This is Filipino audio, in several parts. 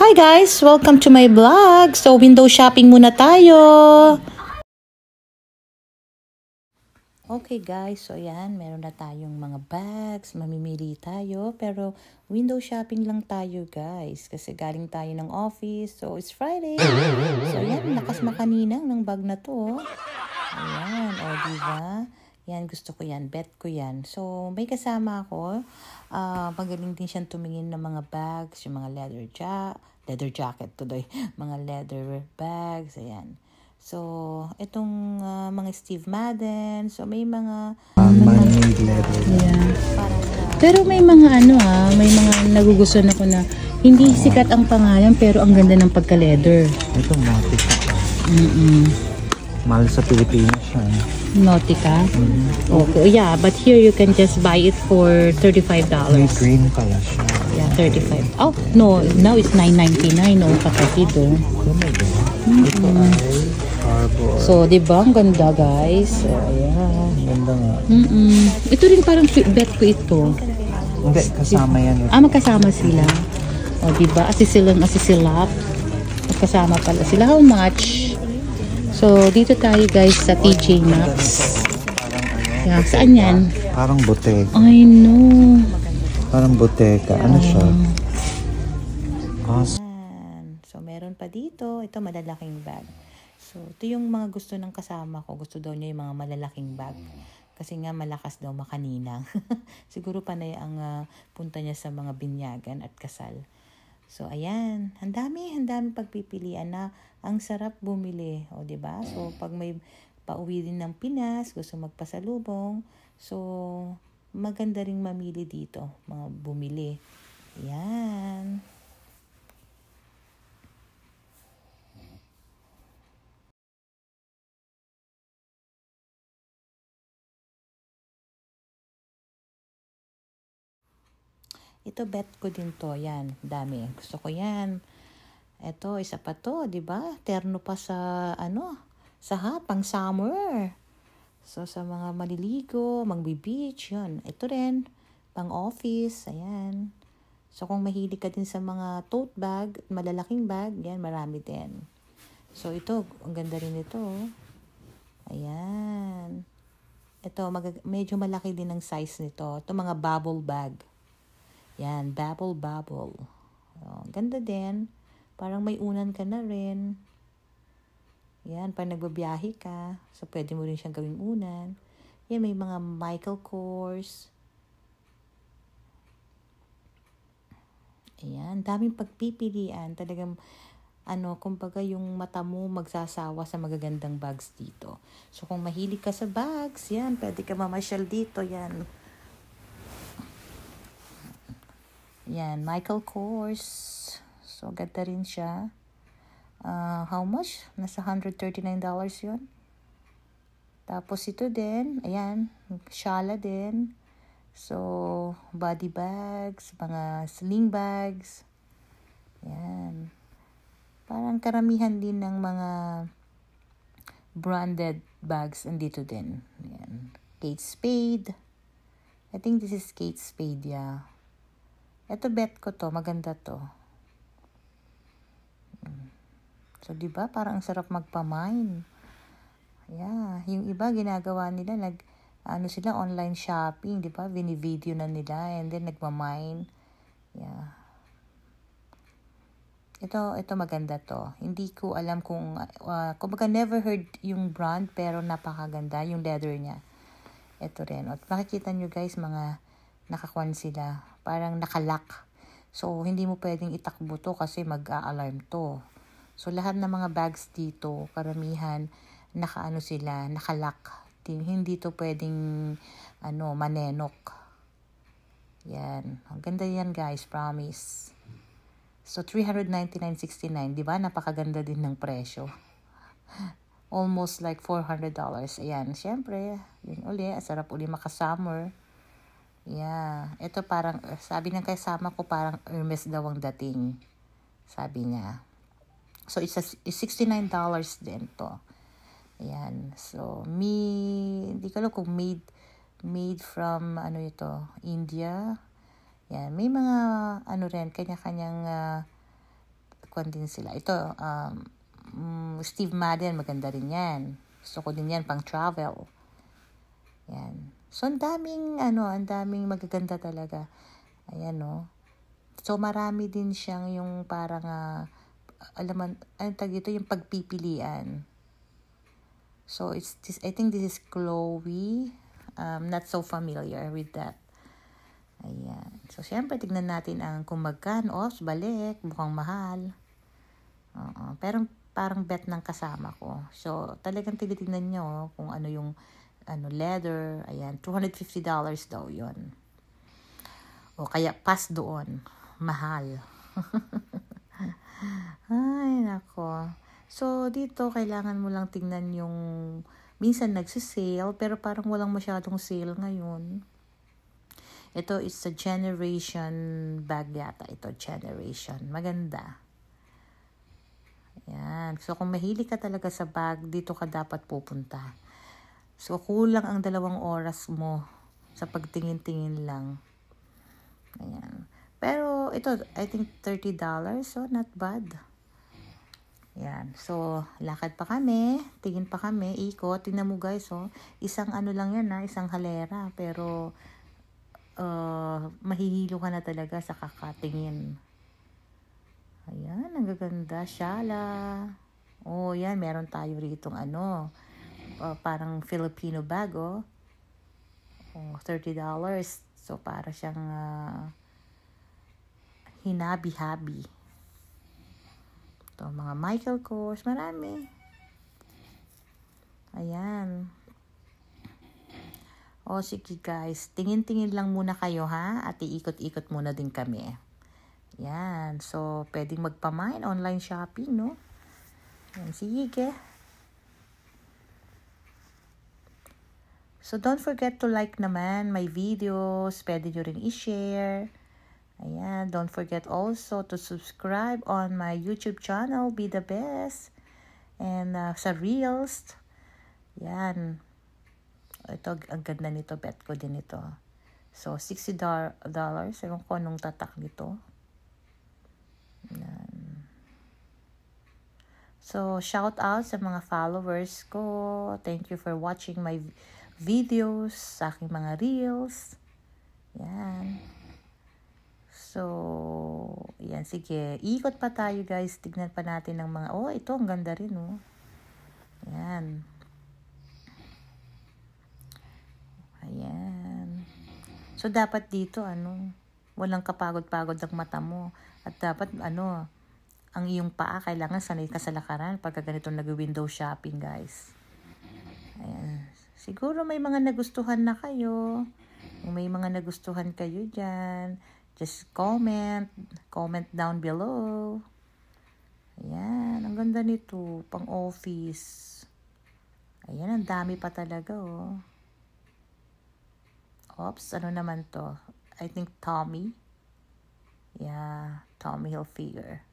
Hi guys! Welcome to my vlog. So, window shopping muna tayo. Okay guys, so yan, meron na tayong mga bags, mamimili tayo, pero window shopping lang tayo guys, kasi galing tayo ng office, so it's Friday. So yan, lakas makaninang ng bag na to. Ayan, o diba? Yan, gusto ko yan, bet ko yan. So, may kasama ako, magaling din siyang tumingin ng mga bags, yung mga leather jacket today, mga leather bags, ayan. So, itong mga Steve Madden. So, may mga... man-made leather. Yeah. Pero may mga may mga nagugustuhan ako na hindi sikat ang pangalan pero ang ganda ng pagka-leather. Ito, Nautica. Mahal sa Pilipinas siya. Nautica? Okay. Yeah, but here you can just buy it for $35. May green pala siya. Yeah, 35. Oh, no. Now it's $9.99. No, kapatid. Oh my God. Ito ay Harbor. So, di ba? Ang ganda, guys. So, ayan. Ang ganda nga. Ito rin parang bet ko ito. Hindi, kasama yan. Magkasama sila. O, diba? Asisilap. Magkasama pala sila. How much? So, dito tayo guys sa TJ Maxx. Yeah, saan yan? Parang botega. I know. Parang botega. Ano siya? So, meron pa dito. Ito, malalaking bag. So, ito yung mga gusto ng kasama ko. Gusto daw niya yung mga malalaking bag. Kasi nga malakas daw makaninang. Siguro panay ang punta niya sa mga binyagan at kasal. So, ayan. Ang dami pagpipilian na ang sarap bumili. O, diba? So, pag may pauwi din ng Pinas, gusto magpasalubong. So, maganda ring mamili dito. Mga bumili. Ayan. Ito, bet ko din to. Yan, dami. Gusto ko yan. Ito, isa pa to, di ba? Terno pa sa, sa pang summer. So, sa mga maliligo, magbi-beach, yun. Ito rin, pang office, ayan. So, kung mahilig ka din sa mga tote bag, malalaking bag, yan, marami din. So, ito, ang ganda rin ito. Ayan. Ito, medyo malaki din ang size nito. Ito, mga bubble bag. Yan, bubble. Ganda din. Parang may unan ka na rin. Yan, pag nagbabiyahe ka. So, pwede mo rin siyang gawing unan. Yan, may mga Michael Kors. Ayan, daming pagpipilian. Talagang, kumbaga yung mata mo magsasawa sa magagandang bags dito. So, kung mahilig ka sa bags, yan, pwede ka mamasyal dito. Yan, Michael Kors. So, ganda rin siya. How much? Nasa $139 yun. Tapos ito din, ayan, Shala din. So, body bags, mga sling bags. Yan. Parang karamihan din ng mga branded bags andito din. Yan. Kate Spade. I think this is Kate Spade, yeah. Ito, bet ko to. Maganda to. So, diba? Parang ang sarap magpamine. Yeah. Yung iba, ginagawa nila, sila, online shopping, diba? Vini-video na nila, and then nagmamine. Yeah. Ito maganda to. Hindi ko alam kung never heard yung brand, pero napakaganda yung leather niya. Ito rin. At makikita nyo guys, mga nakakuan sila. Parang nakalock. So, hindi mo pwedeng itakbo to kasi mag-a-alarm to. So, lahat ng mga bags dito, karamihan, nakalock. Hindi to pwedeng, manenok. Yan. Ang ganda yan guys, promise. So, $399.69. Diba? Napakaganda din ng presyo. Almost like $400. Ayan. Siyempre, yun uli. Sarap uli maka-summer. Yeah. Ito parang, sabi ng kasama ko, parang Hermes daw ang dating. Sabi niya. So, it's $69 din to. Ayan. So, hindi ko alam kung made from, India. Yan. May mga, kanya-kanyang kwan din sila. Ito, Steve Madden, maganda rin yan. Gusto ko din yan, pang travel. Yan. So, ang daming magaganda talaga. Ayan, no. So, marami din siyang yung parang, yung pagpipilian. So, I think this is Chloe. Not so familiar with that. Ayan. So, syempre, tignan natin kung magkano. Balik. Mukhang mahal. Pero, parang bet ng kasama ko. So, talagang tinitignan nyo kung ano yung leather. Ayan. $250 daw yon. O kaya, pass doon. Mahal. Ay, nako. So, dito, kailangan mo lang tingnan yung, minsan nagsisale, pero parang walang masyadong sale ngayon. Ito is a Generation bag yata. Ito, Generation. Maganda. Ayan. So, kung mahilig ka talaga sa bag, dito ka dapat pupunta. So, kulang ang 2 oras mo sa pagtingin-tingin lang. Ayan. Pero, ito, I think $30. So, not bad. Yan. So, lakad pa kami. Tingin pa kami. Ikot. Tingnan mo guys, isang lang yan, isang halera. Pero, mahihilo ka na talaga sa kakatingin. Ayan. Ang gaganda. Shala. Yan. Meron tayo ritong parang Filipino bag, $30. So, para siyang, hinabi-habi. Ito, mga Michael Kors, marami. Ayan. Sige guys, tingin-tingin lang muna kayo at iikot-ikot muna din kami. Ayan, so pwedeng magpamain, online shopping, no? Ayan, sige. So don't forget to like naman my videos, pwede nyo rin i-share. Ayan, don't forget also to subscribe on my YouTube channel, Be The Best. And sa Reels, yan. Ito, ang ganda nito, bet ko din ito. So, $60. Ewan ko anong tatak nito. Yan. So, shout out sa mga followers ko. Thank you for watching my videos, sa aking mga Reels. Yan. So, yan, sige. Ikot pa tayo, guys. Tignan pa natin ng mga, ito, ang ganda rin, Yan. Ayan. So, dapat dito, walang kapagod-pagod ang mata mo. At dapat, ang iyong paa, kailangan sanay ka sa lakaran pagka ganito nag-window shopping, guys. Ayan. Siguro may mga nagustuhan na kayo. Kung may mga nagustuhan kayo dyan, just comment down below. Ayan, ang ganda nito, pang office. Ayan, ang dami pa talaga, Oops, ano naman to? I think Tommy. Yeah, Tommy Hilfiger.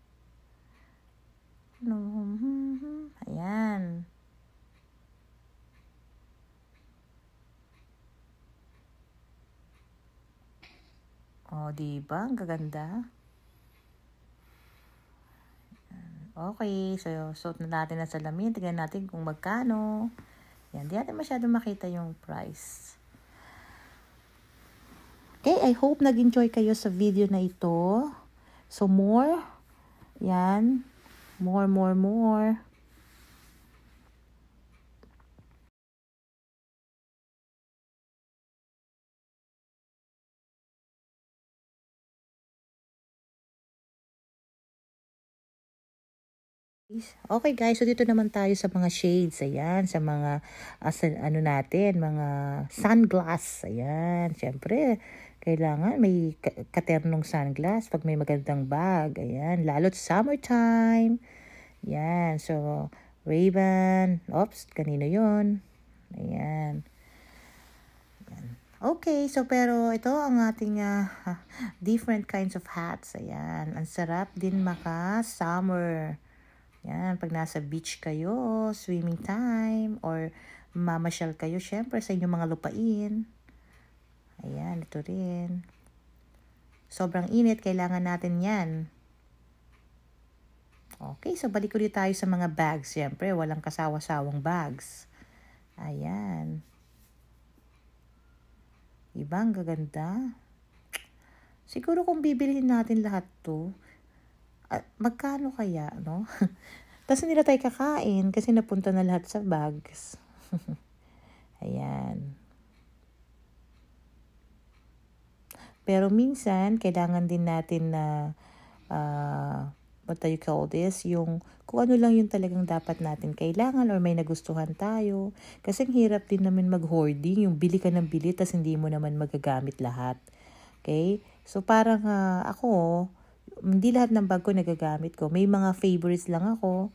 Ayan. Diba? Ang gaganda. Okay, so suot na natin ang salamin. Tingnan natin kung magkano. Yan, di natin masyadong makita yung price. Okay, I hope nag-enjoy kayo sa video na ito. So, more. Yan. More. Okay guys, so dito naman tayo sa mga shades, ayan, sa mga, mga sunglass, ayan, syempre, kailangan may katernong sunglass pag may magandang bag, ayan, lalo't summertime, ayan, so, Ray-Ban, kanino yun, ayan. Okay, so pero ito ang ating different kinds of hats, ayan, ang sarap din maka-summer. Yan, pag nasa beach kayo, swimming time, or mamasyal kayo, syempre, sa inyong mga lupain. Ayan, ito rin. Sobrang init, kailangan natin yan. Okay, so balik ulit tayo sa mga bags. Siyempre, walang kasawa-sawang bags. Ayan. Diba, ang gaganda? Siguro kung bibilihin natin lahat to, magkano kaya, no? Tapos hindi na tayo kakain kasi napunta na lahat sa bags. Ayan. Pero minsan, kailangan din natin na what do you call this? Yung kung ano lang yung talagang dapat natin kailangan or may nagustuhan tayo. Kasi ang hirap din naman mag-hoarding. Yung bili ka ng bili tas hindi mo naman magagamit lahat. Okay? So parang ako, hindi lahat ng bag ko nagagamit ko. May mga favorites lang ako.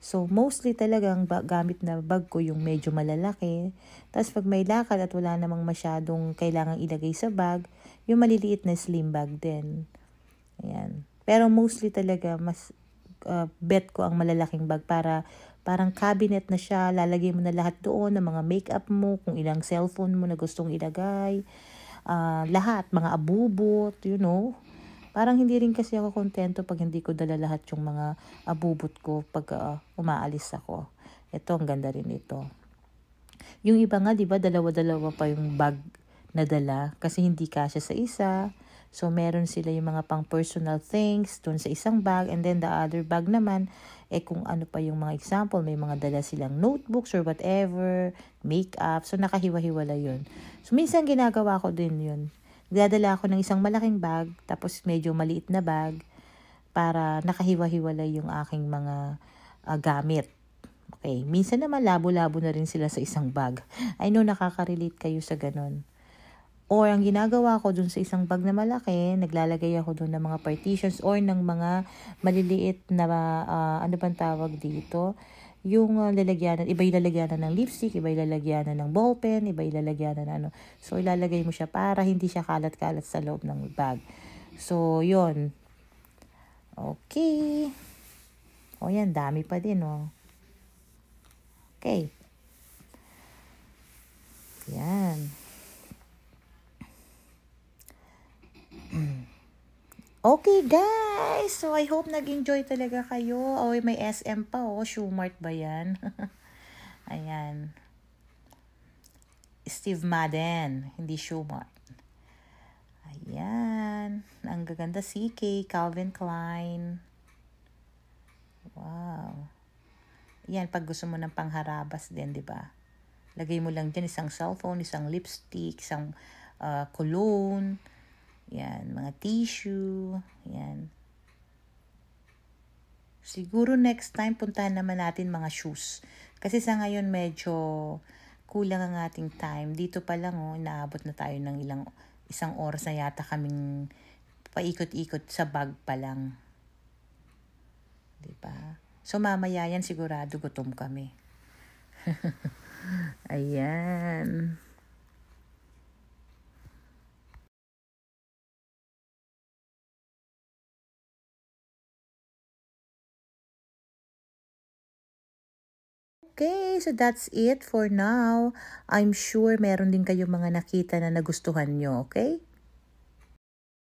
So mostly talagang gamit na bag ko yung medyo malalaki. Tapos pag may lakad at wala namang masyadong kailangang ilagay sa bag, yung maliliit na slim bag din. Ayan. Pero mostly talaga mas bet ko ang malalaking bag para parang cabinet na siya. Lalagay mo na lahat doon ng mga makeup mo, kung ilang cellphone mo na gustong ilagay. Lahat, mga abubot, you know. Parang hindi rin kasi ako kontento pag hindi ko dala lahat yung mga abubot ko pag umaalis ako. Ito, ang ganda rin ito. Yung iba nga, di ba, dalawa-dalawa pa yung bag na dala kasi hindi kasya sa isa. So, meron sila yung mga pang personal things dun sa isang bag, and then the other bag naman, kung ano pa yung mga example, may mga dala silang notebooks or whatever, makeup. So, nakahiwa-hiwala yun. So, minsan ginagawa ko din yun. Nagdadala ako ng isang malaking bag, tapos medyo maliit na bag, para nakahiwa-hiwala yung aking mga gamit. Okay, minsan naman labo-labo na rin sila sa isang bag. I know nakaka-relate kayo sa ganun. Or ang ginagawa ko dun sa isang bag na malaki, naglalagay ako dun ng mga partitions or ng mga maliliit na, ano bang tawag dito? Yung lalagyanan, iba ilalagyanan ng lipstick, iba ilalagyanan ng ballpen, iba ilalagyanan ng ano. So, ilalagay mo siya para hindi siya kalat-kalat sa loob ng bag. So, yon. Okay. O yan, dami pa din, oh. Okay. Yan. Okay guys, so I hope nag-enjoy talaga kayo. Oh, may SM pa, oh. Shoemart ba yan? Ayan. Steve Madden, hindi Shoemart. Ayan. Ang gaganda, CK, Calvin Klein. Wow. Yan, pag gusto mo ng pangharabas din, di ba? Lagay mo lang dyan isang cellphone, isang lipstick, isang cologne. Yan, mga tissue. Yan. Siguro next time, puntahan naman natin mga shoes. Kasi sa ngayon, medyo kulang ang ating time. Dito pa lang, oh, naabot na tayo ng isang oras na yata kaming paikot-ikot sa bag pa lang. Diba? So, mamaya yan, sigurado gutom kami. Ayan. Okay, so that's it for now. I'm sure meron din kayong mga nakita na nagustuhan nyo, okay?